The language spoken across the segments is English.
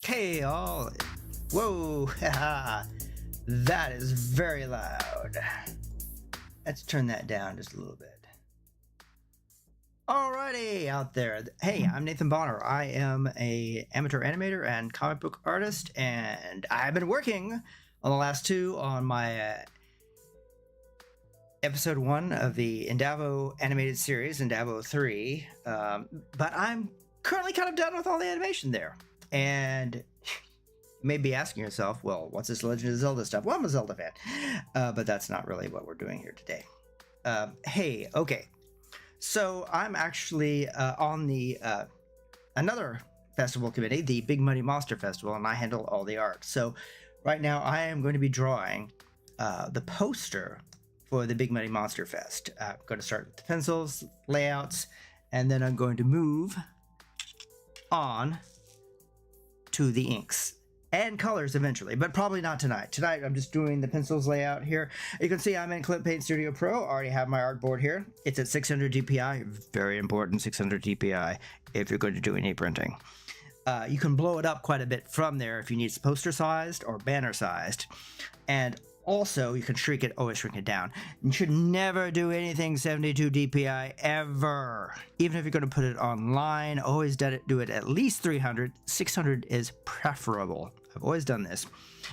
Okay, all. Whoa, haha. That is very loud. Let's turn that down just a little bit. Alrighty, out there. Hey, I'm Nathan Bonner. I am a amateur animator and comic book artist, and I've been working on the last two on my episode 1 of the Indavo animated series, Indavo 3. But I'm currently kind of done with all the animation there. And you may be asking yourself, well, what's this Legend of Zelda stuff? Well, I'm a Zelda fan. But that's not really what we're doing here today. Hey, okay. So I'm actually on the another festival committee, the Big Money Monster Festival, and I handle all the art. So right now I am going to be drawing the poster for the Big Money Monster Fest. I'm going to start with the pencils, layouts, and then I'm going to move on to the inks and colors eventually, but probably not tonight. Tonight I'm just doing the pencils layout here. You can see I'm in Clip Paint Studio Pro. I already have my artboard here. It's at 600 DPI, very important, 600 DPI if you're going to do any printing. You can blow it up quite a bit from there if you need poster sized or banner sized. And also you can shrink it, always shrink it down. You should never do anything 72 DPI ever. Even if you're going to put it online, always do it at least 300. 600 is preferable. I've always done this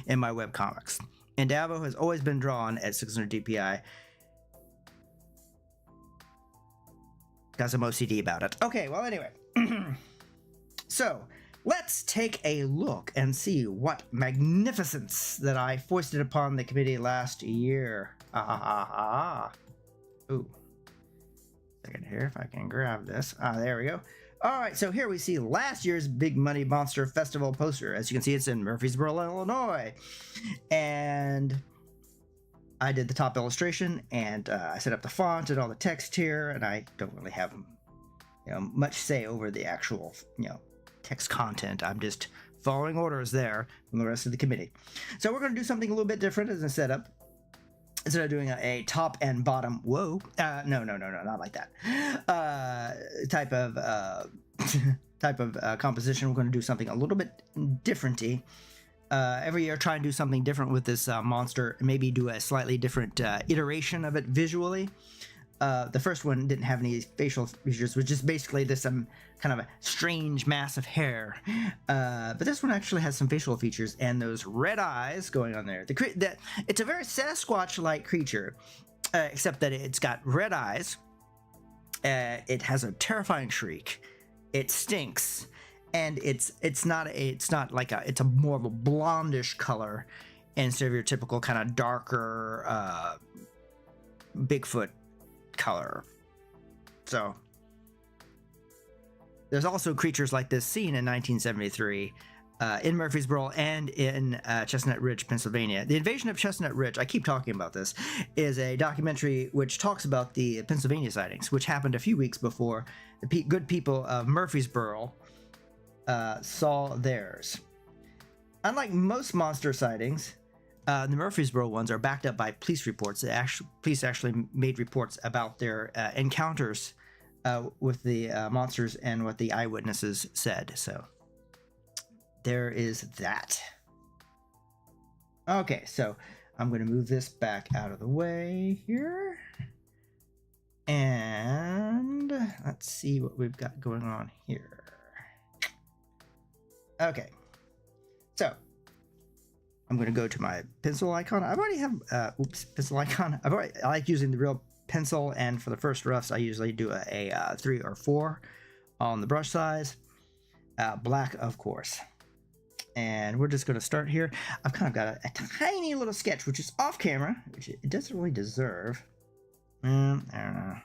in my webcomics. Indavo has always been drawn at 600 DPI. Got some OCD about it. Okay, well anyway. So, let's take a look and see what magnificence that I foisted upon the committee last year. Ooh. Second here, if I can grab this. There we go. All right, so here we see last year's Big Money Monster Festival poster. As you can see, it's in Murfreesboro, Illinois. And I did the top illustration, and I set up the font and all the text here, and I don't really have much say over the actual, text content. I'm just following orders there from the rest of the committee. So we're going to do something a little bit different as a setup. Instead of doing a top and bottom, no, not like that. Type of composition. We're going to do something a little bit different-y. Every year, try and do something different with this monster. Maybe do a slightly different iteration of it visually. The first one didn't have any facial features, which is basically this kind of a strange mass of hair. But this one actually has some facial features and those red eyes going on there. It's a very Sasquatch-like creature, except that it's got red eyes. It has a terrifying shriek. It stinks, and it's a more of a blondish color instead of your typical kind of darker Bigfoot color. So there's also creatures like this seen in 1973 in Murfreesboro and in Chestnut Ridge, Pennsylvania. The Invasion of Chestnut Ridge, I keep talking about this, is a documentary which talks about the Pennsylvania sightings, which happened a few weeks before the good people of Murfreesboro saw theirs. Unlike most monster sightings, the Murfreesboro ones are backed up by police reports. Police actually made reports about their encounters with the monsters and what the eyewitnesses said. So there is that. Okay, so I'm going to move this back out of the way here. And let's see what we've got going on here. Okay, so I'm going to go to my pencil icon. I've already have, pencil icon. I like using the real pencil, and for the first roughs, I usually do a 3 or 4 on the brush size. Black, of course. And we're just going to start here. I've kind of got a tiny little sketch, which is off camera, which it doesn't really deserve. I don't know.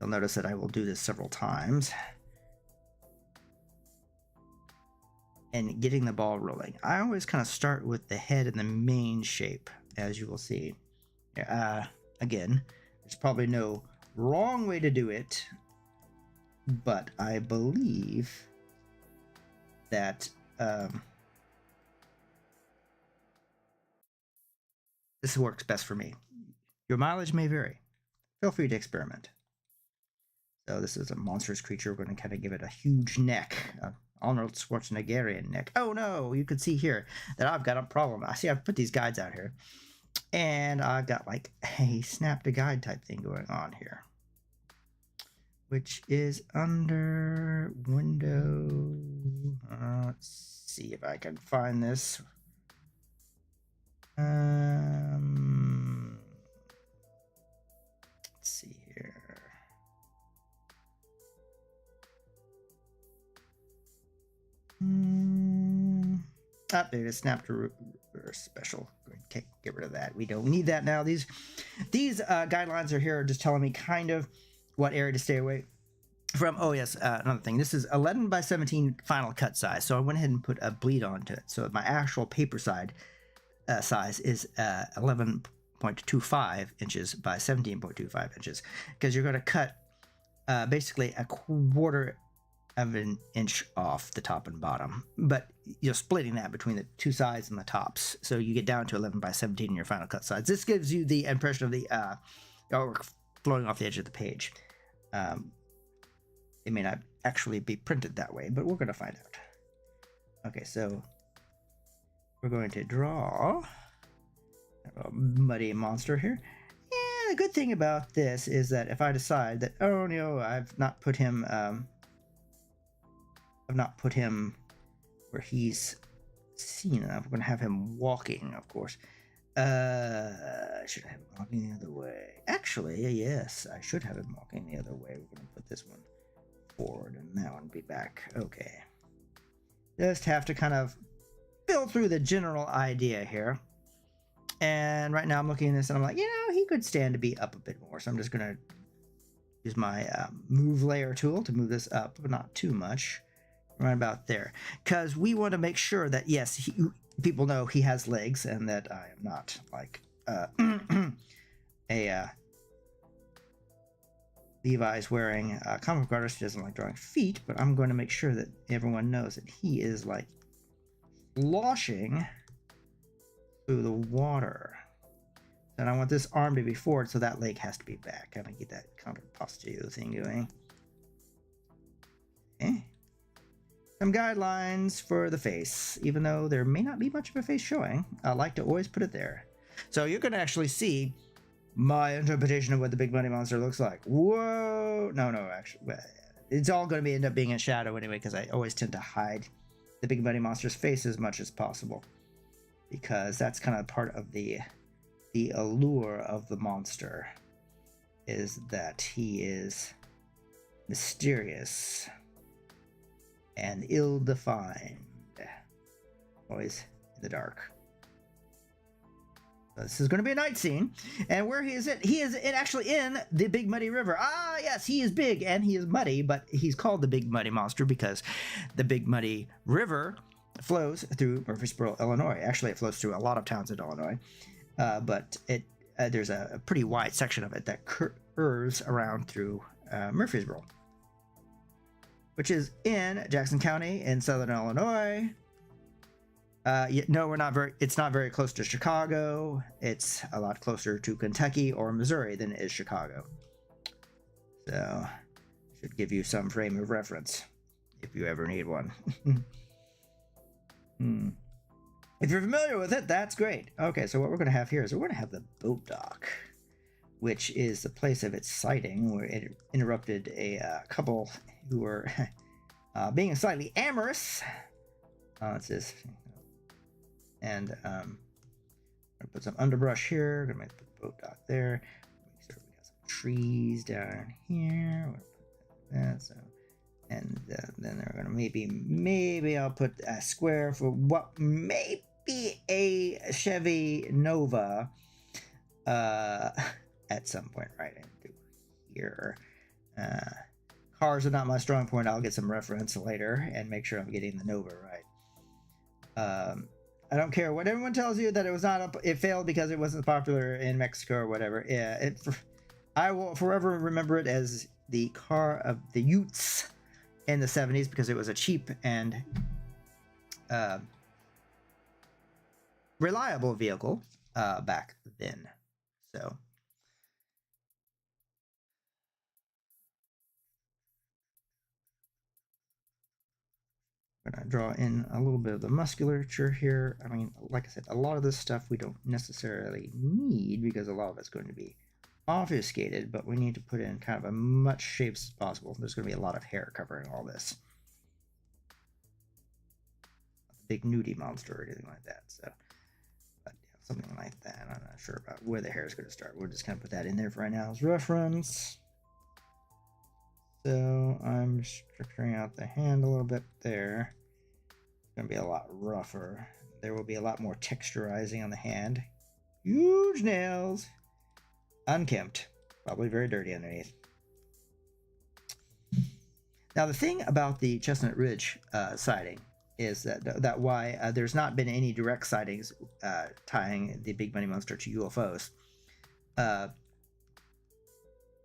You'll notice that I will do this several times. And getting the ball rolling. I always kind of start with the head and the main shape, as you will see. Again, there's probably no wrong way to do it, but I believe that this works best for me. Your mileage may vary. Feel free to experiment. So this is a monstrous creature. We're going to kind of give it a huge neck, Arnold Schwarzeneggerian neck. Oh no, you can see here that I've got a problem. I see I've put these guides out here, and I've got like a snap to guide type thing going on here, which is under window. Let's see if I can find this. Let's see here. There it is. Snap to reverse special. Get rid of that. We don't need that now. These guidelines are here, just telling me kind of what area to stay away from. Oh yes, another thing. This is 11 by 17 final cut size. So I went ahead and put a bleed onto it. So my actual paper side size is 11.25 inches by 17.25 inches, because you're going to cut basically a quarter of an inch off the top and bottom, but you're splitting that between the two sides and the tops, so you get down to 11 by 17 in your final cut size. This gives you the impression of the artwork flowing off the edge of the page. It may not actually be printed that way, but we're going to find out. Okay, so we're going to draw a muddy monster here. And the good thing about this is that if I decide that, oh no, I've not put him where he's seen enough. We're going to have him walking, of course. I should have him walking the other way. Actually, yes, I should have him walking the other way. We're going to put this one forward and that one be back. Okay. Just have to kind of fill through the general idea here. And right now I'm looking at this and I'm like, he could stand to be up a bit more. So I'm just going to use my move layer tool to move this up, but not too much. Right about there, because we want to make sure that yes, people know he has legs, and that I am not like a Levi's wearing a comic book artist who doesn't like drawing feet, but I'm going to make sure that everyone knows that he is like sloshing through the water. And I want this arm to be forward, so that leg has to be back. I'm gonna get that counter posterior thing going. Okay. Some guidelines for the face, even though there may not be much of a face showing. I like to always put it there. So you can actually see my interpretation of what the Big Muddy Monster looks like. Whoa! No, actually, it's all going to end up being in shadow anyway, because I always tend to hide the Big Muddy Monster's face as much as possible, because that's kind of part of the allure of the monster, is that he is mysterious and ill-defined, always in the dark. So this is going to be a night scene, and where he is actually in the Big Muddy River. Ah, yes, he is big and he is muddy, but he's called the Big Muddy Monster because the Big Muddy River flows through Murfreesboro, Illinois. Actually, it flows through a lot of towns in Illinois, but there's a pretty wide section of it that curves around through Murfreesboro, which is in Jackson County in southern Illinois. No, it's not very close to Chicago. It's a lot closer to Kentucky or Missouri than it is Chicago. So, should give you some frame of reference if you ever need one. If you're familiar with it, that's great. Okay, so what we're going to have here is we're going to have the boat dock, which is the place of its sighting, where it interrupted a couple who were being slightly amorous. It's this, and I'm gonna put some underbrush here. Gonna make the boat dock there. Make sure we got some trees down here. That, so, and then they're gonna maybe I'll put a square for what may be a Chevy Nova at some point right into here. Cars are not my strong point. I'll get some reference later and make sure I'm getting the Nova right. I don't care what everyone tells you that it was not it failed because it wasn't popular in Mexico or whatever. Yeah, I will forever remember it as the car of the Utes in the 70s because it was a cheap and reliable vehicle back then. So gonna draw in a little bit of the musculature here. I mean, like I said, a lot of this stuff we don't necessarily need because a lot of it's going to be obfuscated, but we need to put in kind of as much shapes as possible. There's going to be a lot of hair covering all this. A big nudie monster or anything like that. So, but yeah, something like that. I'm not sure about where the hair is going to start. We're just going to put that in there for right now as reference. So I'm structuring out the hand a little bit there. It's going to be a lot rougher. There will be a lot more texturizing on the hand. Huge nails. Unkempt. Probably very dirty underneath. Now the thing about the Chestnut Ridge sighting is that why there's not been any direct sightings tying the Big Money Monster to UFOs.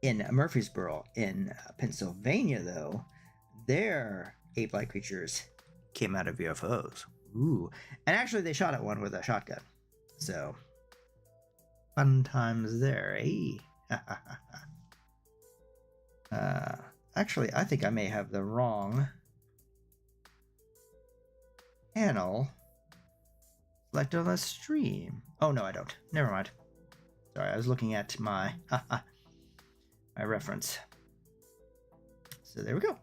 In Murfreesboro, in Pennsylvania, though, their ape-like creatures came out of UFOs. Ooh. And actually, they shot at one with a shotgun. So, fun times there, eh? Actually, I think I may have the wrong panel selected on the stream. Oh, no, I don't. Never mind. Sorry, I was looking at my... my reference. So there we go.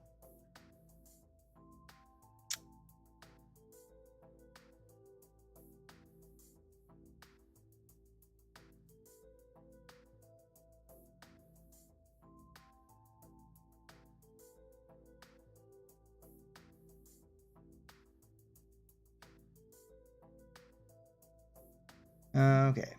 Okay.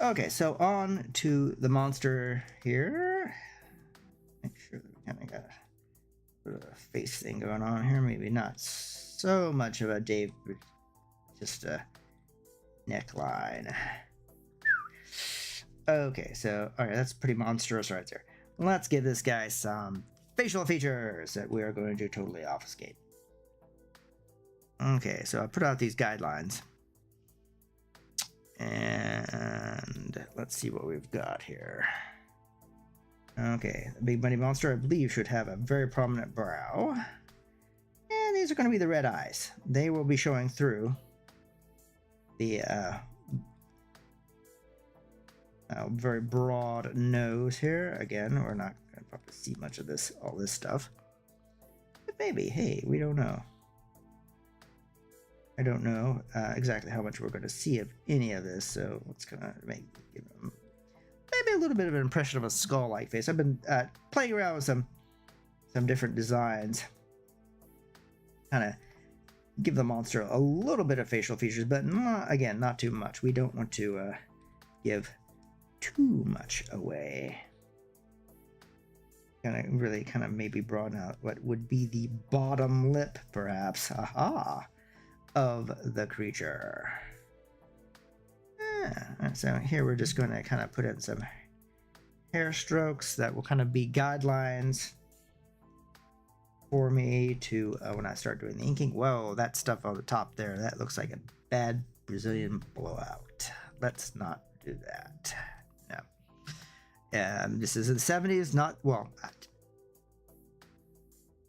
Okay, so on to the monster here. Make sure that we kind of got a face thing going on here. Maybe not so much of a Dave, just a neckline. Okay, so all right, that's pretty monstrous right there. Let's give this guy some facial features that we are going to totally obfuscate. Okay, so I put out these guidelines. And let's see what we've got here. Okay, the Big Money Monster, I believe, should have a very prominent brow. And these are going to be the red eyes. They will be showing through the very broad nose here. Again, we're not going to probably see much of this, all this stuff. But maybe, hey, we don't know. I don't know exactly how much we're going to see of any of this, so let's kind of make maybe a little bit of an impression of a skull-like face. I've been playing around with some different designs, kind of give the monster a little bit of facial features, but again, not too much. We don't want to give too much away. Really kind of maybe broaden out what would be the bottom lip, perhaps. Aha! Of the creature. So here we're just going to kind of put in some hair strokes that will kind of be guidelines for me to when I start doing the inking. Whoa, that stuff on the top there, that looks like a bad Brazilian blowout. Let's not do that. No. This is in the 70s, not, well,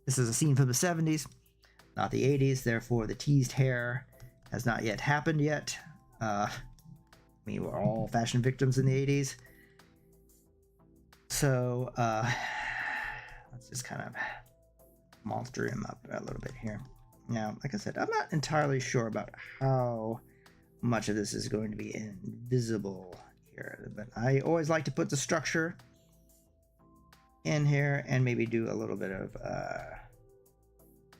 this is a scene from the 70s. Not the 80s, therefore the teased hair has not yet happened yet. We were all fashion victims in the 80s. So, let's just kind of monster him up a little bit here. Now, like I said, I'm not entirely sure about how much of this is going to be invisible here, but I always like to put the structure in here and maybe do a little bit of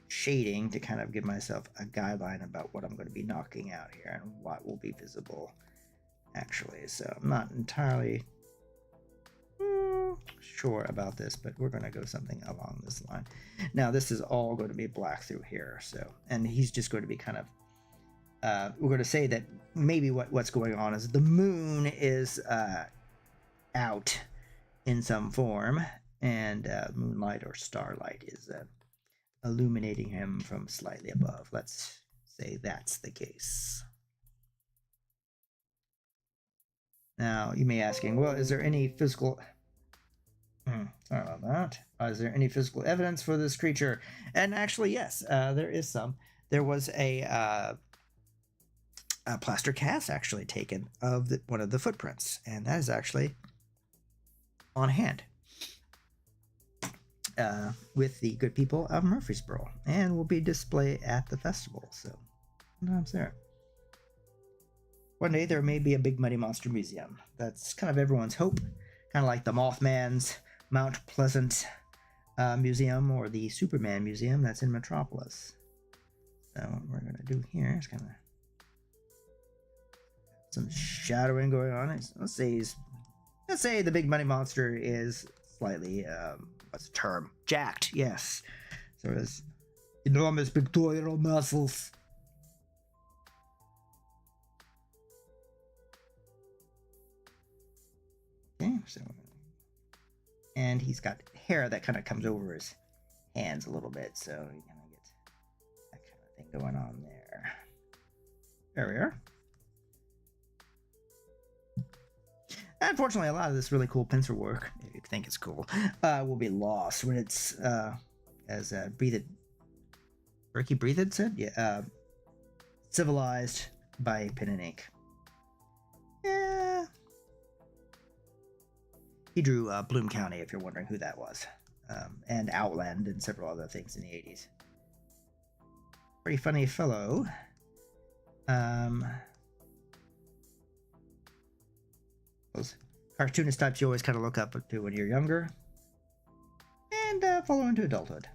shading to kind of give myself a guideline about what I'm going to be knocking out here and what will be visible actually. So I'm not entirely sure about this, but we're going to go something along this line. Now this is all going to be black through here, so, and he's just going to be kind of we're going to say that maybe what's going on is the moon is out in some form, and moonlight or starlight is illuminating him from slightly above. Let's say that's the case. Now, you may be asking, well, is there any physical... sorry about that. Is there any physical evidence for this creature? And actually, yes, there is some. There was a plaster cast actually taken of one of the footprints, and that is actually on hand with the good people of Murfreesboro, and will be displayed at the festival. So, sometimes there. One day there may be a Big Muddy Monster Museum. That's kind of everyone's hope. Kind of like the Mothman's Mount Pleasant Museum or the Superman Museum that's in Metropolis. So what we're going to do here is kind of some shadowing going on. Let's say the Big Muddy Monster is slightly, what's the term? Jacked, yes. So his enormous pectoral muscles. Okay, so, and he's got hair that kind of comes over his hands a little bit, so you kind of get that kind of thing going on there. There we are. Unfortunately, a lot of this really cool pencil work, if you think it's cool, will be lost when it's, as Ricky Breathed said, yeah, civilized by pen and ink. Yeah. He drew Bloom County, if you're wondering who that was, and Outland and several other things in the 80s. Pretty funny fellow. Those cartoonist types you always kind of look up to when you're younger, and follow into adulthood.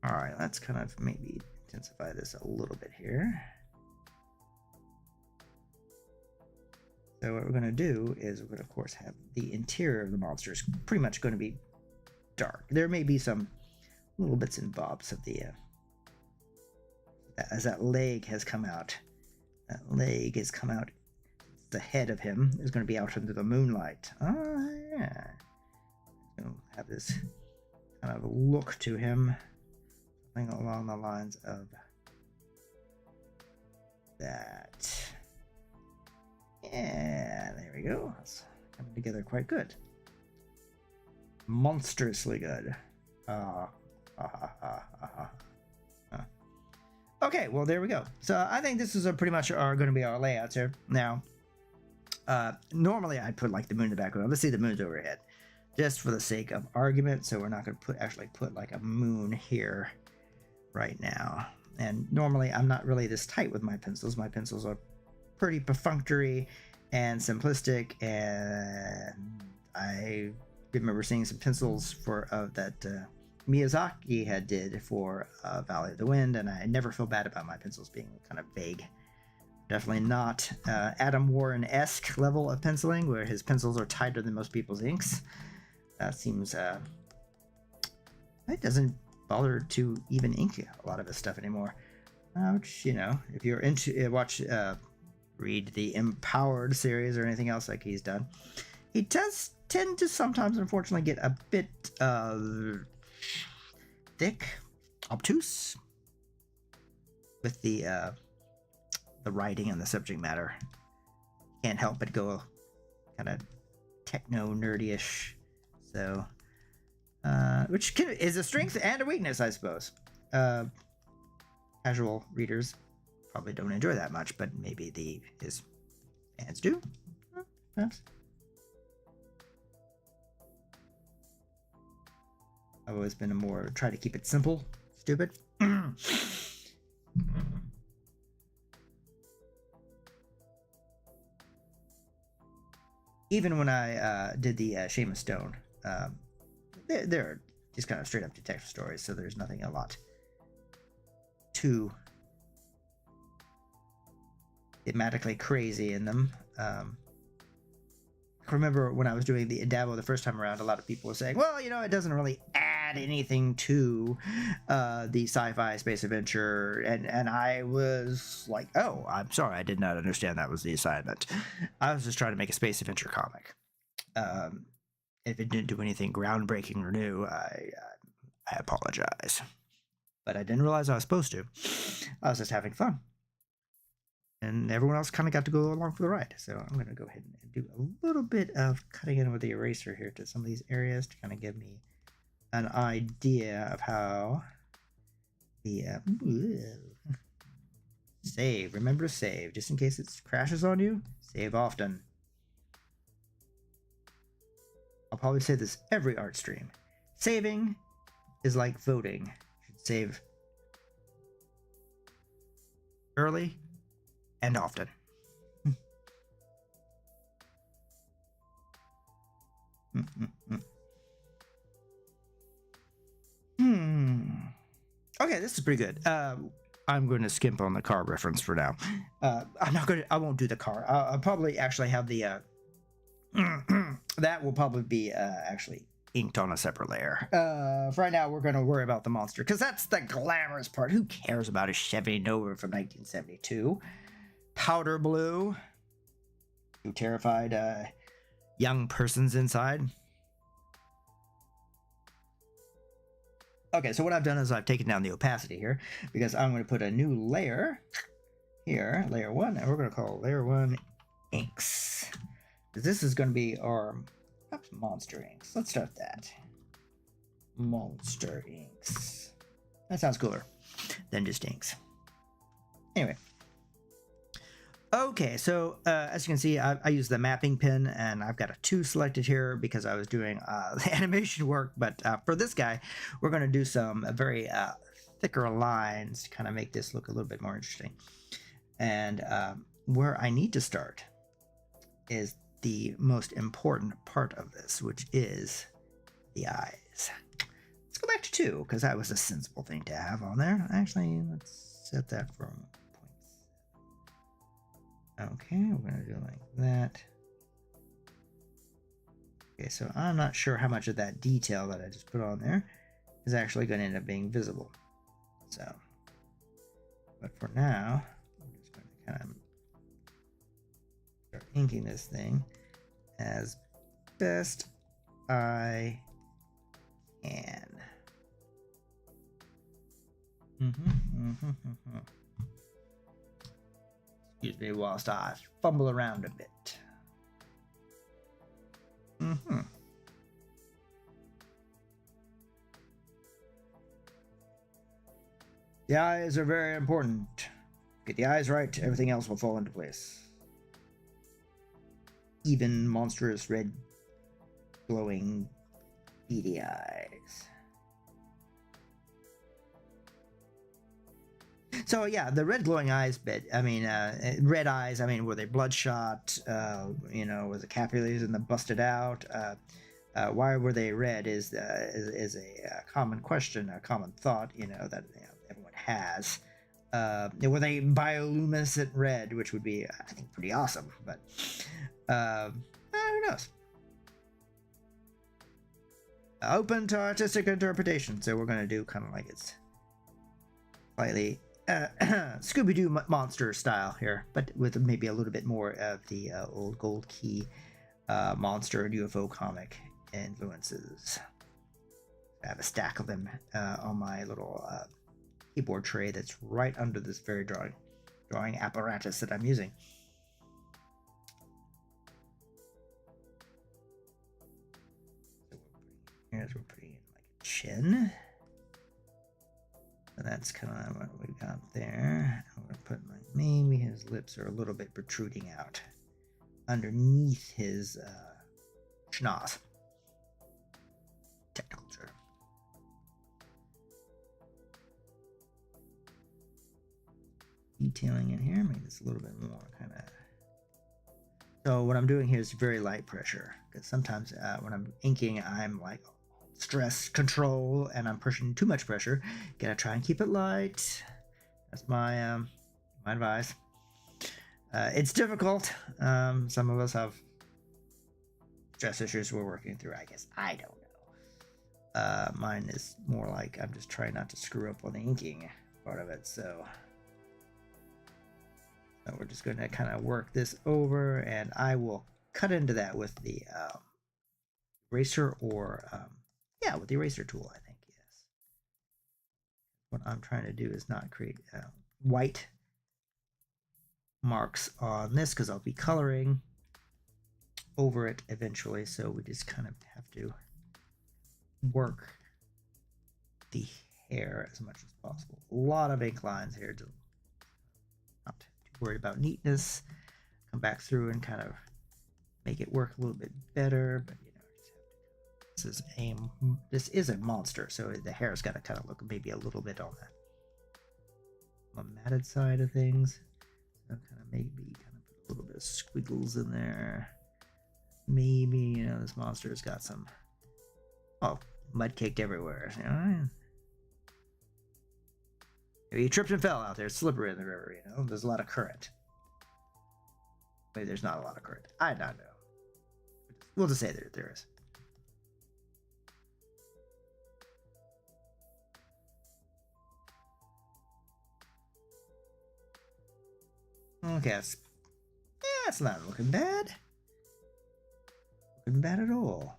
All right, let's kind of maybe intensify this a little bit here. So what we're going to do is we're going to, of course, have the interior of the monster is pretty much going to be dark. There may be some little bits and bobs of the, as that leg has come out. That leg has come out. The head of him is going to be out into the moonlight. Oh, yeah. Going to have this kind of look to him. Something along the lines of that. Yeah, there we go. It's coming together quite good. Monstrously good. Okay, well, there we go. So I think this is pretty much going to be our layouts here. Now, normally I'd put like the moon in the background. Let's see the moon's overhead, just for the sake of argument. So we're not going to actually put like a moon here right now. And normally I'm not really this tight with my pencils. My pencils are pretty perfunctory and simplistic, and I remember seeing some pencils for that Miyazaki had did for Valley of the Wind, and I never feel bad about my pencils being kind of vague. Definitely not Adam Warren-esque level of penciling, where his pencils are tighter than most people's inks. That seems it doesn't bother to even ink a lot of his stuff anymore. Which, you know, if you're into read the Empowered series or anything else like he's done, he does tend to sometimes, unfortunately, get a bit thick, obtuse with the writing and the subject matter. Can't help but go kind of techno nerdy-ish. So, which is a strength and a weakness, I suppose. Casual readers probably don't enjoy that much, but maybe his fans do. Perhaps. I've always been try to keep it simple, stupid. Even when I did the Seamus Stone, they're just kind of straight up detective stories, so there's nothing a lot too thematically crazy in them. I remember when I was doing the Dabo the first time around, a lot of people were saying, well, you know, it doesn't really add anything to the sci-fi space adventure, and I was like, oh, I'm sorry, I did not understand that was the assignment. I was just trying to make a space adventure comic. If it didn't do anything groundbreaking or new, I apologize. But I didn't realize I was supposed to. I was just having fun. and everyone else kind of got to go along for the ride. So I'm going to go ahead and do a little bit of cutting in with the eraser here to some of these areas to kind of give me an idea of how the save. Remember to save, just in case it crashes on you. Save often. I'll probably say this every art stream. Saving is like voting. You should save early and often. Okay, this is pretty good. I'm going to skimp on the car reference for now. I won't do the car. I'll probably actually have the that will probably be actually inked on a separate layer. For right now, we're going to worry about the monster because that's the glamorous part. Who cares about a Chevy Nova from 1972? Powder blue. Two terrified young persons inside. Okay, so what I've done is I've taken down the opacity here because I'm going to put a new layer here, layer 1, and we're going to call layer 1 inks. This is going to be our perhaps monster inks. Let's start that. Monster inks. That sounds cooler than just inks. Anyway. Okay, so as you can see, I use the mapping pen, and I've got a 2 selected here because I was doing the animation work. But for this guy, we're going to do some very thicker lines to kind of make this look a little bit more interesting. And where I need to start is the most important part of this, which is the eyes. Let's go back to 2 because that was a sensible thing to have on there. Actually, let's set that for 0.7. Okay, we're going to do like that. Okay, so I'm not sure how much of that detail that I just put on there is actually going to end up being visible. So, but for now, I'm just going to kind of start inking this thing as best I can. Excuse me whilst I fumble around a bit. The eyes are very important. Get the eyes right, everything else will fall into place. Even monstrous red glowing beady eyes. So yeah, the red glowing eyes bit. I mean, red eyes. I mean, were they bloodshot? You know, was the capillaries and the busted out? Why were they red? Is a common question, a common thought. You know that everyone has. Were they bioluminescent red, which would be, I think, pretty awesome. But who knows? Open to artistic interpretation. So we're gonna do kind of like it's slightly Scooby-Doo monster style here, but with maybe a little bit more of the old Gold Key monster and UFO comic influences. I have a stack of them on my little keyboard tray that's right under this very drawing apparatus that I'm using. Here's we're putting in like a chin. And that's kind of what we got there. I'm going to put like maybe his lips are a little bit protruding out underneath his schnoz. Technical term. Detailing in here, make this a little bit more kind of. So what I'm doing here is very light pressure because sometimes when I'm inking, I'm like stress control and I'm pushing too much pressure. Gotta try and keep it light. That's my my advice. It's difficult. Some of us have stress issues we're working through. I guess I don't know. Mine is more like I'm just trying not to screw up on the inking part of it. So we're just going to kind of work this over, and I will cut into that with the eraser or yeah, with the eraser tool, I think, yes. What I'm trying to do is not create white marks on this because I'll be coloring over it eventually, so we just kind of have to work the hair as much as possible. A lot of ink lines here, not too worried about neatness. Come back through and kind of make it work a little bit better, but you know, this is a monster, so the hair's got to kind of look maybe a little bit on the matted side of things. So kind of maybe kind of put a little bit of squiggles in there. Maybe, you know, this monster's got some mud caked everywhere. You know? Maybe you tripped and fell out there. It's slippery in the river, you know. There's a lot of current. Maybe there's not a lot of current. I don't know. We'll just say that there is. Okay, it's not looking bad. Looking bad at all.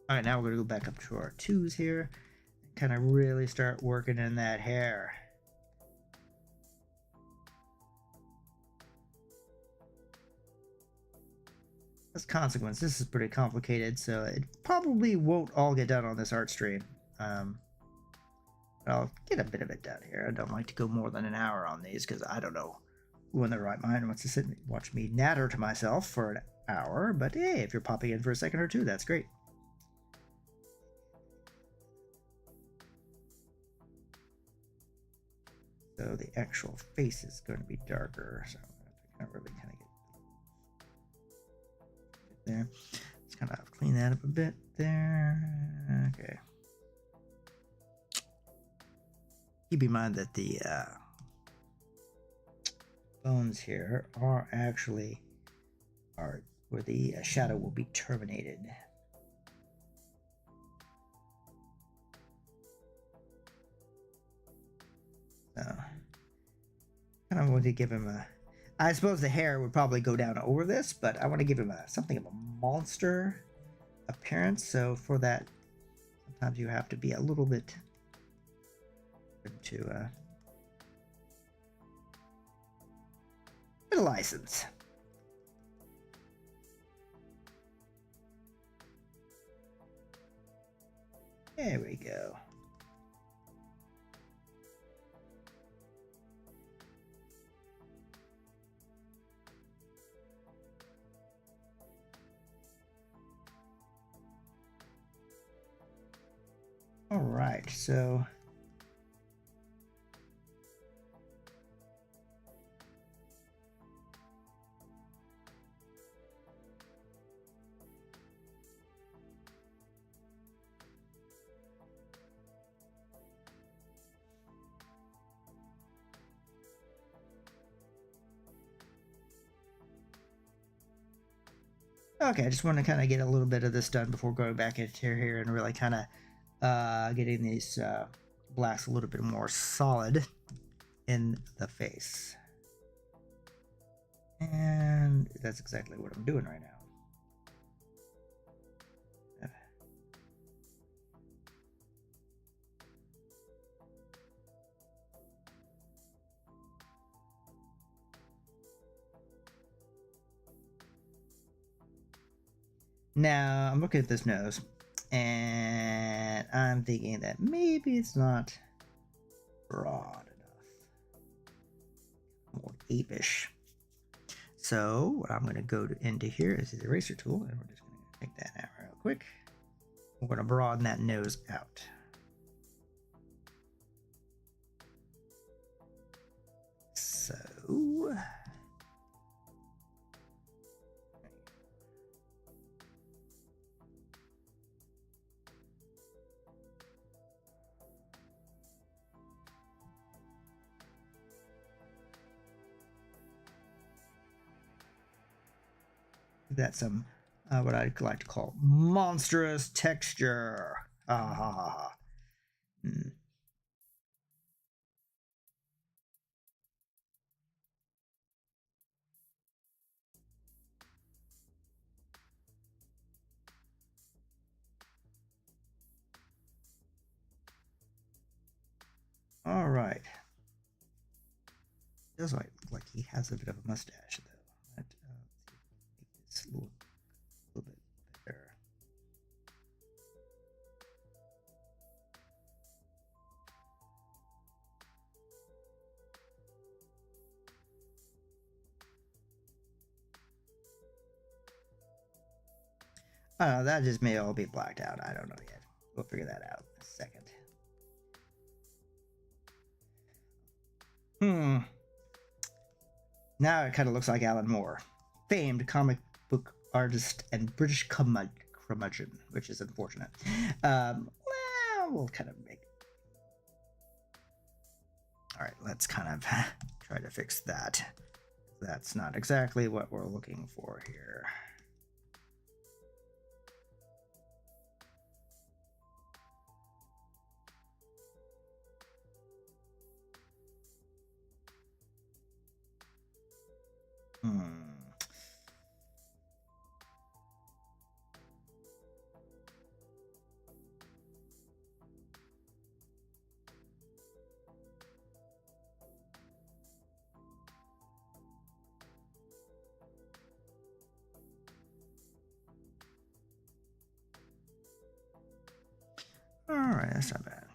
All right, now we're gonna go back up to our 2s here and kind of really start working in that hair. As a consequence, this is pretty complicated, so it probably won't all get done on this art stream. I'll get a bit of it done here. I don't like to go more than an hour on these because I don't know who in their right mind wants to sit and watch me natter to myself for an hour, but hey, if you're popping in for a second or two, that's great. So the actual face is going to be darker, so I'm going to really kind of get there. Let's kind of clean that up a bit there. Okay. Keep in mind that the bones here are actually where the shadow will be terminated. So, kind of want to give him a. I suppose the hair would probably go down over this, but I want to give him something of a monster appearance. So for that, sometimes you have to be a little bit to bit of license. There we go. All right, so okay, I just want to kind of get a little bit of this done before going back into here and really kind of getting these blacks a little bit more solid in the face. And that's exactly what I'm doing right now. Now I'm looking at this nose and I'm thinking that maybe it's not broad enough, more apish. So what I'm going to go into here is the eraser tool, and we're just going to take that out real quick. We're going to broaden that nose out. So that's some what I'd like to call monstrous texture. All right. Feels like he has a bit of a mustache though. But, make this look a little bit better. That just may all be blacked out. I don't know yet. We'll figure that out in a second. Now it kind of looks like Alan Moore, famed comic book artist and British curmudgeon, which is unfortunate. Well, we'll kind of make. All right, let's kind of try to fix that. That's not exactly what we're looking for here. All right, that's not bad.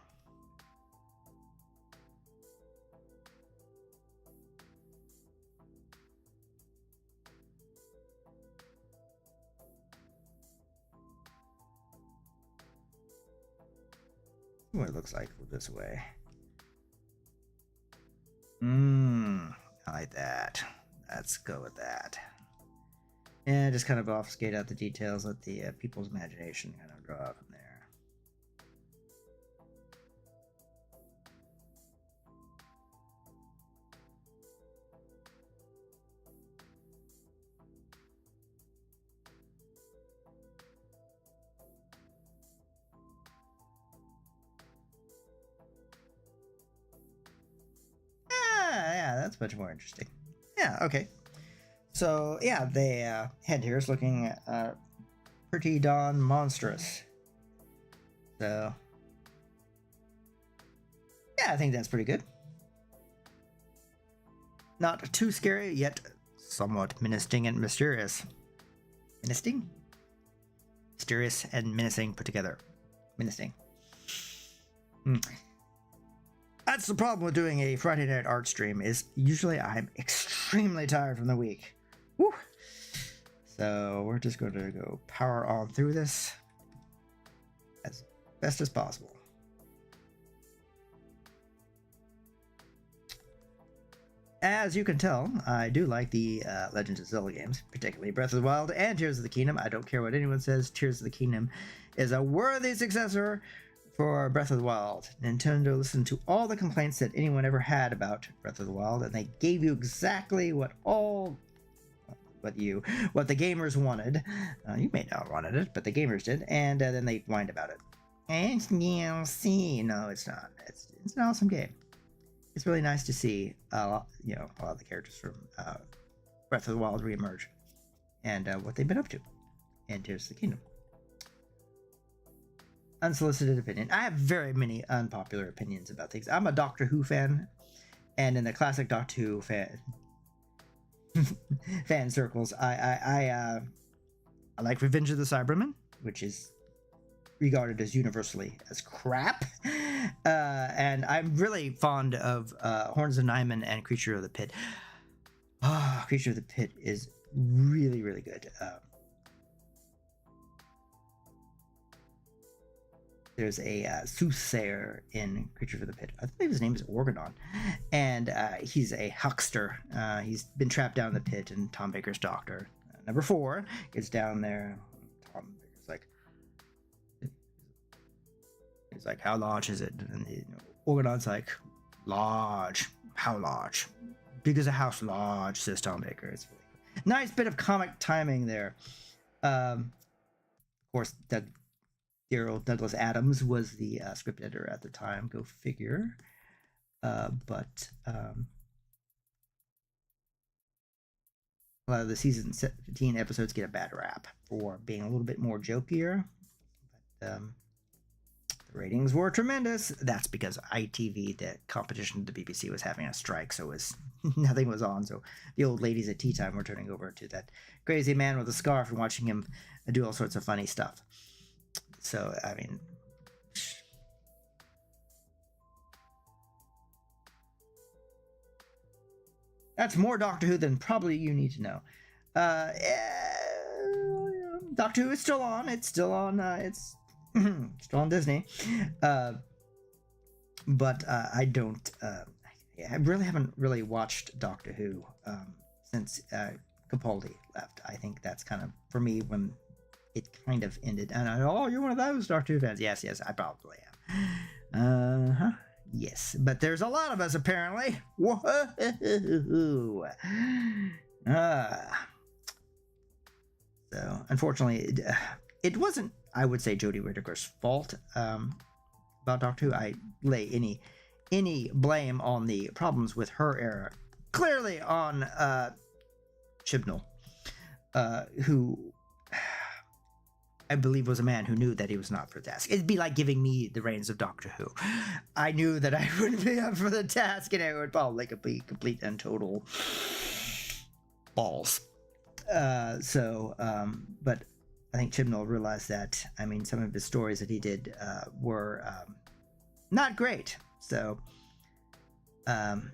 What it looks like this way. I like that. Let's go with that. And just kind of obfuscate out the details, let the people's imagination kind of draw from there. Yeah, that's much more interesting. Yeah, okay. So, yeah, the head here is looking pretty darn monstrous. So, yeah, I think that's pretty good. Not too scary, yet somewhat menacing and mysterious. Menacing? Mysterious and menacing put together. Menacing. That's the problem with doing a Friday night art stream, is usually I'm extremely tired from the week. Woo! So we're just going to go power on through this as best as possible. As you can tell, I do like the Legends of Zelda games, particularly Breath of the Wild and Tears of the Kingdom. I don't care what anyone says, Tears of the Kingdom is a worthy successor for Breath of the Wild. Nintendo listened to all the complaints that anyone ever had about Breath of the Wild, and they gave you exactly what the gamers wanted. You may not have wanted it, but the gamers did, and then they whined about it. And DLC, no, it's not. It's an awesome game. It's really nice to see, a lot of the characters from Breath of the Wild reemerge, and what they've been up to. And Tears of the Kingdom. Unsolicited opinion. I have very many unpopular opinions about things. I'm a Doctor Who fan, and in the classic Doctor Who fan circles, I like Revenge of the Cybermen, which is regarded as universally as crap. And I'm really fond of Horns of Nyman and Creature of the Pit. Creature of the Pit is really, really good. There's a soothsayer in Creature of the Pit. I believe his name is Organon. And he's a huckster. He's been trapped down in the pit, and Tom Baker's doctor, number 4, gets down there. Tom Baker's he's like, how large is it? And Organon's like, large. How large? Big as a house, large, says Tom Baker. It's really cool. Nice bit of comic timing there. Of course, dear old Douglas Adams was the script editor at the time. Go figure. But a lot of the season 17 episodes get a bad rap for being a little bit more jokier. But The ratings were tremendous. That's because ITV, the competition to the BBC, was having a strike, so nothing was on. So the old ladies at tea time were turning over to that crazy man with a scarf and watching him do all sorts of funny stuff. So, I mean, that's more Doctor Who than probably you need to know. Doctor Who is still on. It's still on. It's still on Disney. But I don't. I really haven't really watched Doctor Who since Capaldi left. I think that's kind of, for me, when it kind of ended. And you're one of those Doctor Who fans. Yes, I probably am. Yes, but there's a lot of us apparently. Whoa. So unfortunately, it wasn't, I would say, Jodie Whittaker's fault about Doctor Who. I lay any blame on the problems with her era clearly on Chibnall, who I believe was a man who knew that he was not for the task. It'd be like giving me the reins of Doctor Who. I knew that I wouldn't be up for the task, and it would probably be complete and total balls. But I think Chibnall realized that, I mean, some of his stories that he did were not great. So, and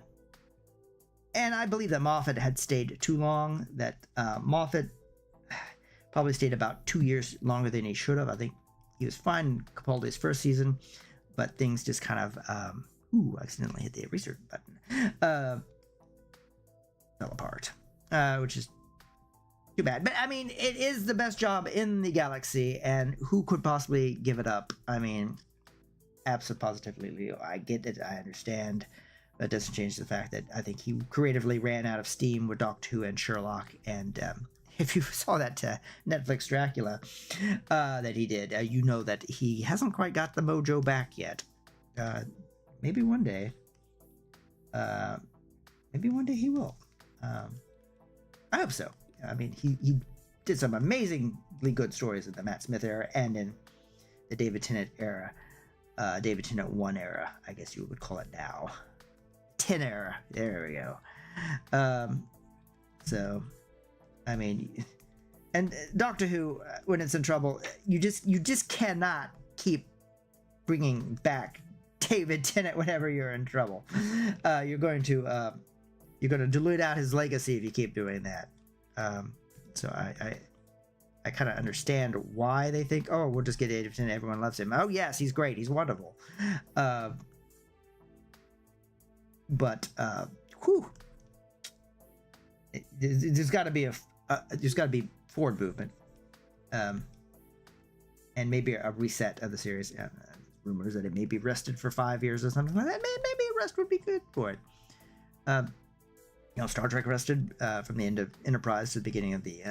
I believe that Moffat had stayed too long, that Moffat probably stayed about 2 years longer than he should have. I think he was fine in Capaldi's first season, but things just kind of, accidentally hit the restart button, fell apart, which is too bad. But I mean, it is the best job in the galaxy, and who could possibly give it up? I mean, absolutely, Leo. I get it. I understand. But it doesn't change the fact that I think he creatively ran out of steam with Doctor Who and Sherlock. And if you saw that Netflix Dracula that he did, you know that he hasn't quite got the mojo back yet. Maybe one day. Maybe one day he will. I hope so. I mean, he did some amazingly good stories in the Matt Smith era and in the David Tennant era. David Tennant 1 era, I guess you would call it now. 10 era. There we go. So, I mean, and Doctor Who, when it's in trouble, you just cannot keep bringing back David Tennant whenever you're in trouble. You're going to dilute out his legacy if you keep doing that. So I kind of understand why they think, oh, we'll just get David Tennant, everyone loves him. Oh yes, he's great, he's wonderful. But there's got to be forward movement, and maybe a reset of the series. Rumors that it may be rested for 5 years or something like that. Maybe a rest would be good for it. Star Trek rested from the end of Enterprise to the beginning of the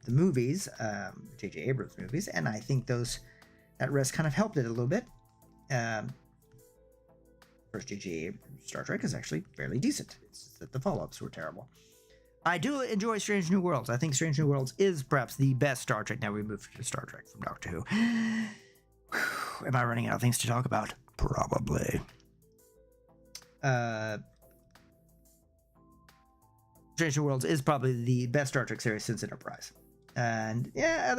movies, J.J. Abrams movies, and I think that rest kind of helped it a little bit. First J.J. Star Trek is actually fairly decent. It's that the follow-ups were terrible. I do enjoy Strange New Worlds. I think Strange New Worlds is perhaps the best Star Trek. Now we moved to Star Trek from Doctor Who. Am I running out of things to talk about? Probably. Strange New Worlds is probably the best Star Trek series since Enterprise. And yeah,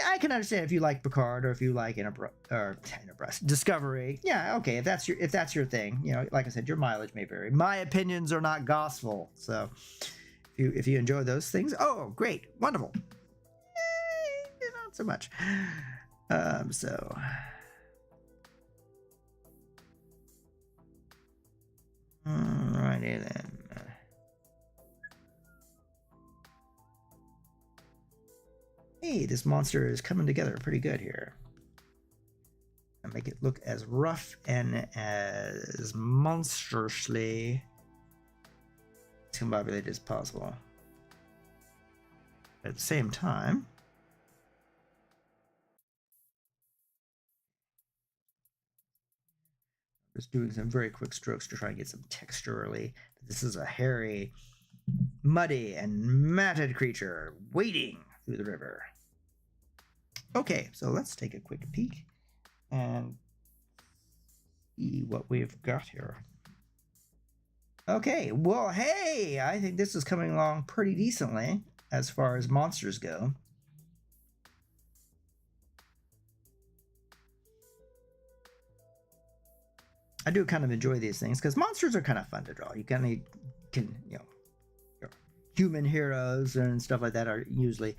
I can understand if you like Picard or if you like Enterprise, Discovery. Yeah, okay, if that's your thing, like I said, your mileage may vary. My opinions are not gospel, so if you enjoy those things, oh, great, wonderful. Not so much. So. Alrighty then. Hey, this monster is coming together pretty good here. And make it look as rough and as monstrously discombobulated as possible. At the same time, just doing some very quick strokes to try and get some texture early. This is a hairy, muddy, and matted creature wading through the river. Okay, so let's take a quick peek and see what we've got here. Okay, well, hey, I think this is coming along pretty decently as far as monsters go. I do kind of enjoy these things because monsters are kind of fun to draw. You can, you know, your human heroes and stuff like that are usually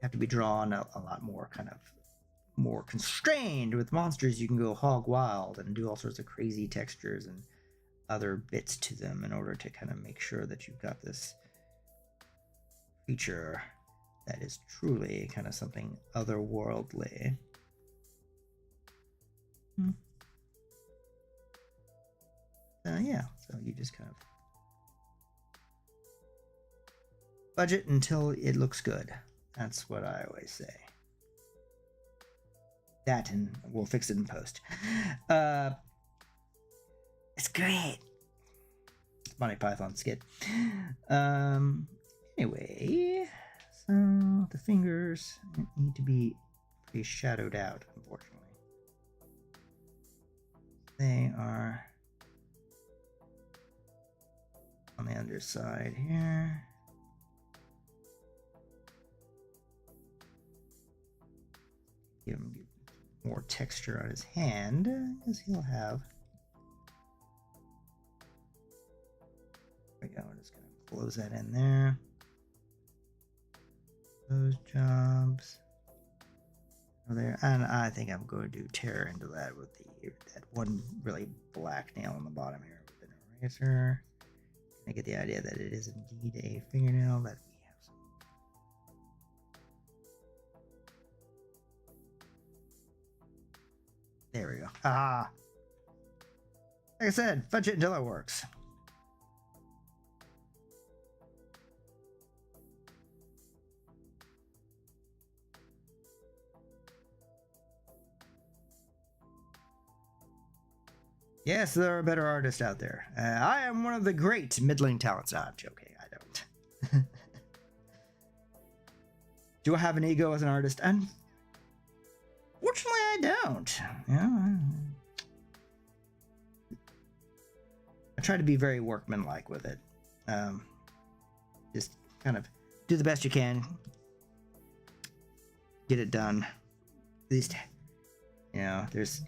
have to be drawn a lot more kind of more constrained. With monsters, you can go hog wild and do all sorts of crazy textures and other bits to them in order to kind of make sure that you've got this creature that is truly kind of something otherworldly. Yeah, so you just kind of budget until it looks good. That's what I always say. That, and we'll fix it in post. It's great. Monty Python skit. Anyway, so the fingers need to be pretty shadowed out, unfortunately. They are on the underside here. Give him more texture on his hand, because he'll have. There we go. We're just going to close that in there. Those jobs. There, and I think I'm going to tear into that with that one really black nail on the bottom here with an eraser. I get the idea that it is indeed a fingernail that we have some. There we go. Ah, like I said, fudge it until it works. Yes, there are better artists out there. I am one of the great middling talents. I'm joking. I don't. Do I have an ego as an artist? And fortunately, I don't. Yeah. I try to be very workmanlike with it. Just kind of do the best you can. Get it done. At least, you know, there's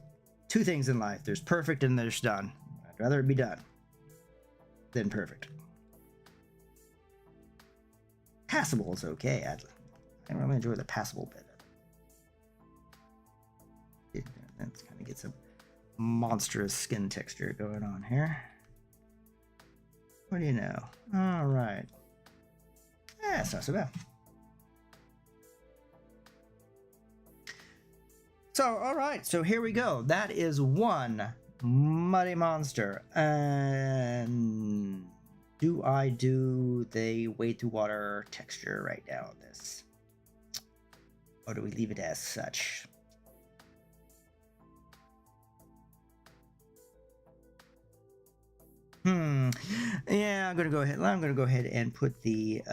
two things in life. There's perfect and there's done. I'd rather it be done than perfect. Passable is okay. I really enjoy the passable bit of it. Let's kind of get some monstrous skin texture going on here. What do you know? All right. It's not so bad. So, all right, so here we go. That is one muddy monster. And do I do the wade through water texture right now on this? Or do we leave it as such? Yeah, I'm gonna go ahead and put the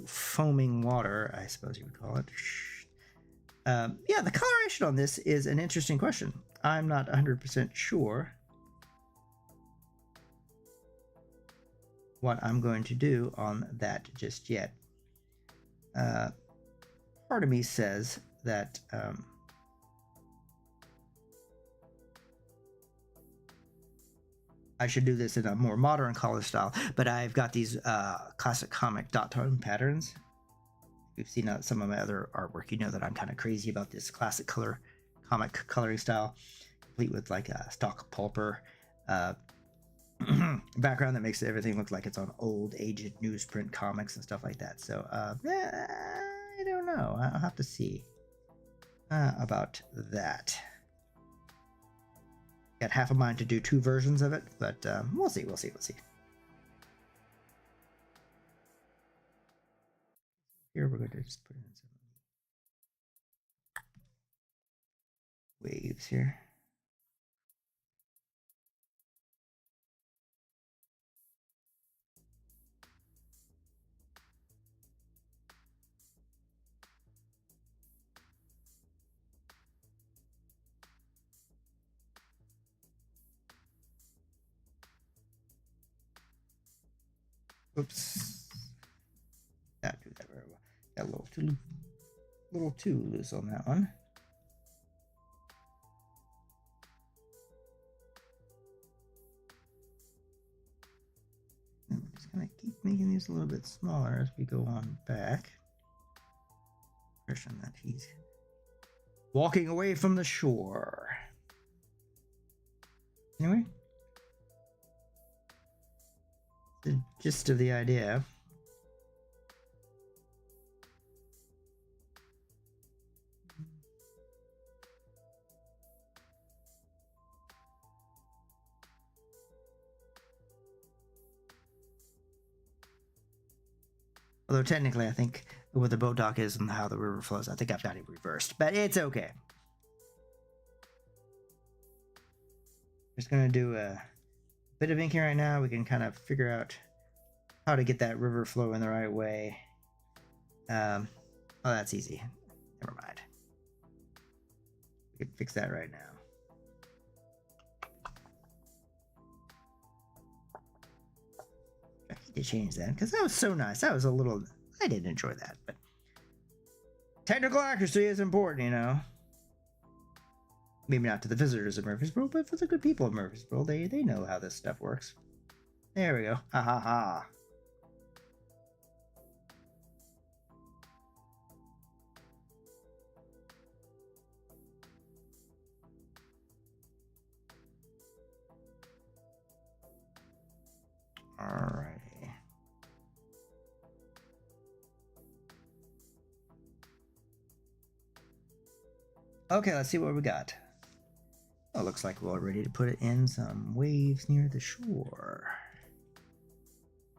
foaming water, I suppose you would call it. Yeah, the coloration on this is an interesting question. I'm not 100% sure what I'm going to do on that just yet. Part of me says that I should do this in a more modern color style, but I've got these classic comic dot tone patterns. If you've seen some of my other artwork, you know that I'm kind of crazy about this classic comic coloring style, complete with like a stock pulper background that makes everything look like it's on old, aged newsprint comics and stuff like that. So, I don't know. I'll have to see about that. Got half a mind to do two versions of it, but we'll see. Here we're going to just put in some waves here. Oops. Not do that very well. Got a little too loose on that one. I'm just gonna keep making these a little bit smaller as we go on back. Impression that he's walking away from the shore. Anyway, the gist of the idea. Although technically, I think where the boat dock is and how the river flows, I think I've got it reversed, but it's okay. Just gonna do a bit of inking right now. We can kind of figure out how to get that river flow in the right way. Oh, that's easy. Never mind. We can fix that right now. I need to change that because that was so nice. That was a little. I did enjoy that, but technical accuracy is important, you know. Maybe not to the visitors of Murfreesboro, but for the good people of Murfreesboro, they know how this stuff works. There we go. Ha ha ha. Alrighty. Okay, let's see what we got. Oh, looks like we're ready to put it in some waves near the shore.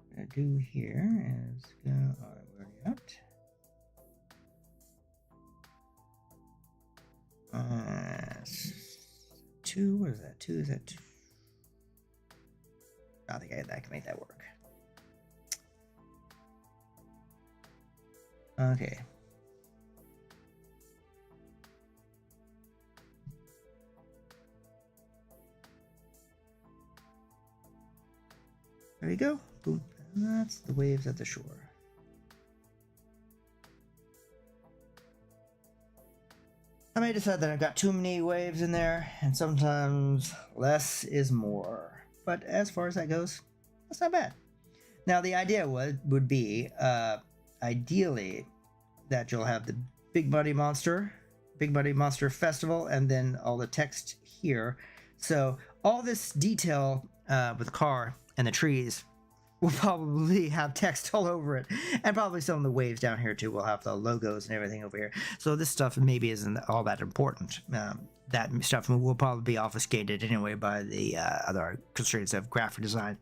What I'm gonna do here is go. Alright, we're already out. Two. What is that? Two? Is that two? I think I can make that work. Okay. There we go. Boom. And that's the waves at the shore. I may decide that I've got too many waves in there, and sometimes less is more. But as far as that goes, that's not bad. Now the idea would be ideally that you'll have the Big Muddy Monster Festival, and then all the text here. So all this detail with the car and the trees will probably have text all over it, and probably some of the waves down here too will have the logos and everything over here. So this stuff maybe isn't all that important. That stuff will probably be obfuscated anyway by the other constraints of graphic design.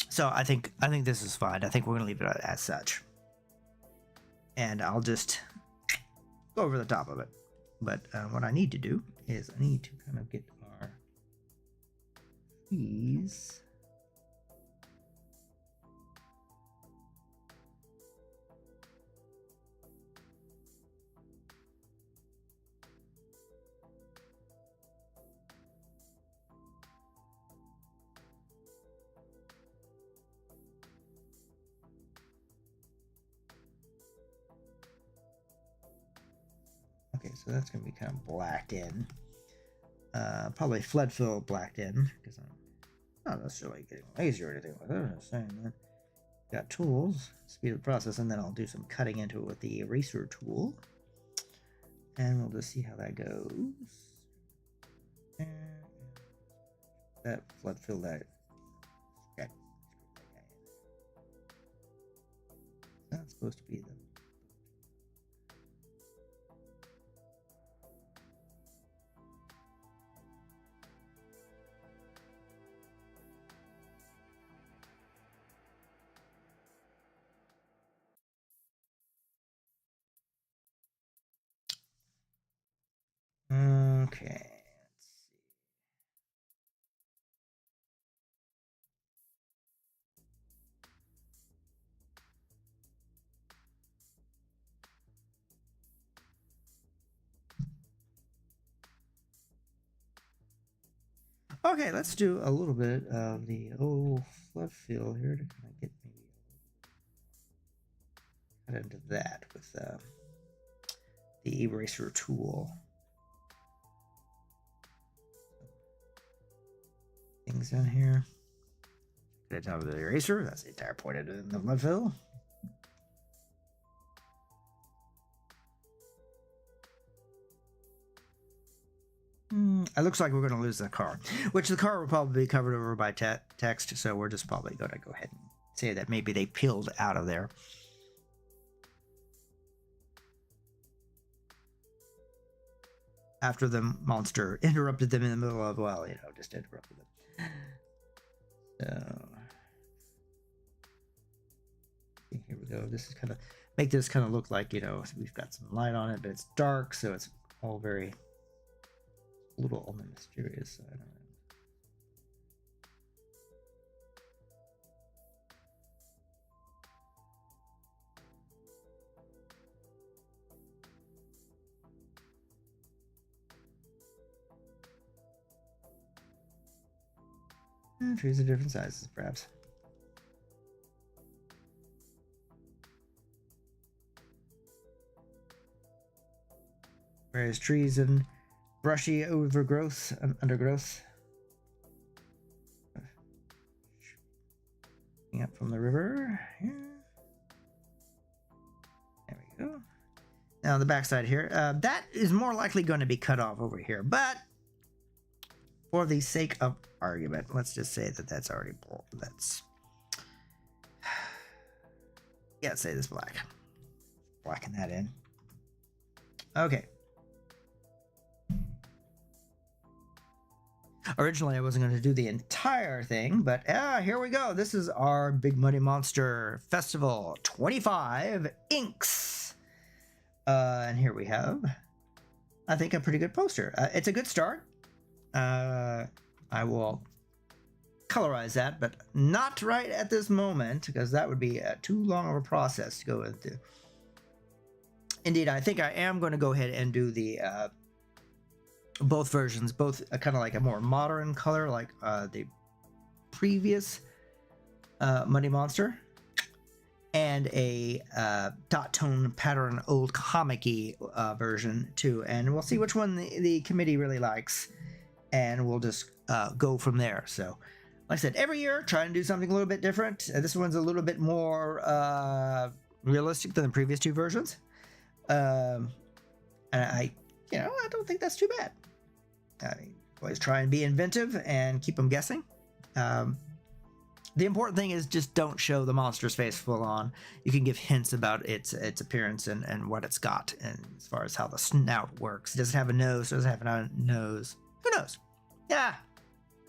So I think this is fine. I think we're gonna leave it as such, and I'll just go over the top of it. But what I need to do is I need to kind of get our trees. Okay, so that's going to be kind of blacked in. Probably flood fill blacked in, because I'm not necessarily getting lazy or anything like that. I'm just saying, man. Got tools, speed of the process, and then I'll do some cutting into it with the eraser tool. And we'll just see how that goes. And that flood fill that. Okay. That's supposed to be the. Okay. Okay, let's do a little bit of the old flood fill here to kind of get maybe cut into that with the eraser tool. Things in here. Get it down with the eraser. That's the entire point of the flood fill. It looks like we're going to lose the car, which the car will probably be covered over by text, so we're just probably going to go ahead and say that maybe they peeled out of there. After the monster interrupted them in the middle of, well, you know, just interrupted them. So, here we go. This is kind of, make this kind of look like, you know, we've got some light on it, but it's dark, so it's all very... a little on the mysterious side. I don't know. Trees of different sizes, perhaps. Various trees and brushy undergrowth. Up from the river. Here. There we go. Now the backside here. That is more likely going to be cut off over here, but for the sake of argument, let's just say that that's already that's. Yeah, say this black. Blacken that in. Okay. Originally, I wasn't going to do the entire thing, but here we go. This is our Big Muddy Monster Festival 25 inks. And here we have, I think, a pretty good poster. It's a good start. I will colorize that, but not right at this moment, because that would be too long of a process to go into. Indeed, I think I am going to go ahead and do the... both versions, both kind of like a more modern color, like the previous Muddy Monster, and a dot tone pattern old comic-y version too. And we'll see which one the committee really likes, and we'll just go from there. So, like I said, every year try and do something a little bit different. This one's a little bit more realistic than the previous two versions. And I don't think that's too bad. I mean, always try and be inventive and keep them guessing. The important thing is just don't show the monster's face full on. You can give hints about its appearance and what it's got, and as far as how the snout works. Does it have a nose? Does it have a nose? Who knows? Yeah.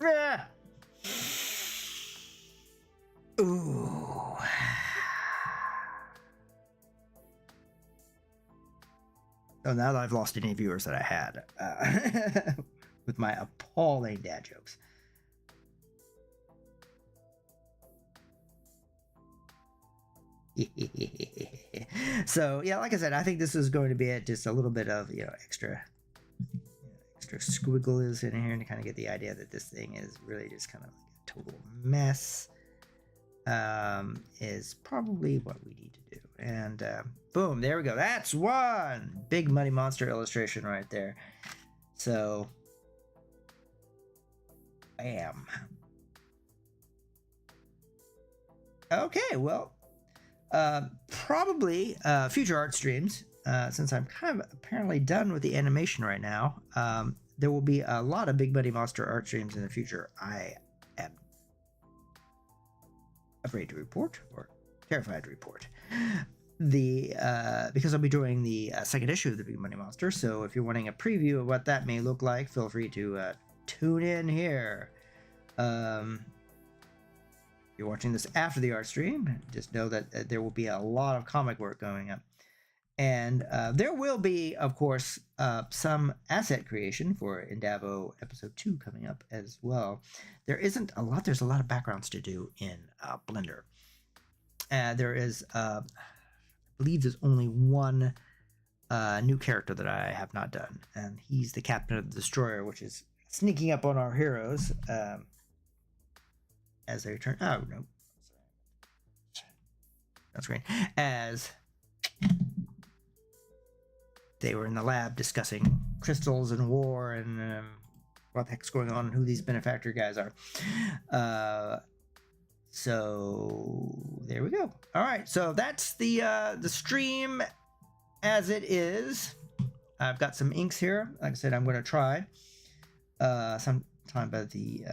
Yeah. Ooh. So now that I've lost any viewers that I had with my appalling dad jokes. So yeah, like I said, I think this is going to be just a little bit of extra squiggles in here to kind of get the idea that this thing is really just kind of like a total mess. Is probably what we need to do. And boom, there we go. That's one Big Muddy Monster illustration right there. So, bam. Okay, well, probably future art streams, since I'm kind of apparently done with the animation right now. There will be a lot of Big Muddy Monster art streams in the future. I am afraid to report, or terrified to report, because I'll be doing the second issue of the Big Muddy Monster. So if you're wanting a preview of what that may look like, feel free to tune in here. If you're watching this after the art stream, just know that there will be a lot of comic work going up. And there will be, of course, some asset creation for Indavo Episode 2 coming up as well. There isn't a lot. There's a lot of backgrounds to do in Blender. There is, I believe there's only one new character that I have not done. And he's the Captain of the Destroyer, which is sneaking up on our heroes as they return. Oh no, that's great. As they were in the lab discussing crystals and war and what the heck's going on and who these benefactor guys are. So there we go. All right, so that's the stream as it is. I've got some inks here. Like I said, I'm going to try sometime by the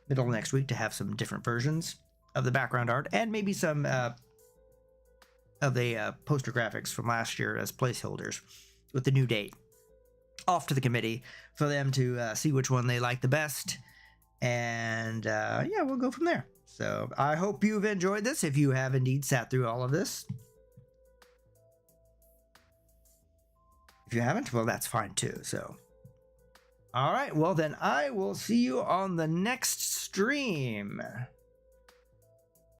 middle of next week to have some different versions of the background art and maybe some of the poster graphics from last year as placeholders with the new date off to the committee for them to see which one they like the best. And yeah, we'll go from there. So I hope you've enjoyed this, if you have indeed sat through all of this. If you haven't, well, that's fine too. So, all right, well then I will see you on the next stream.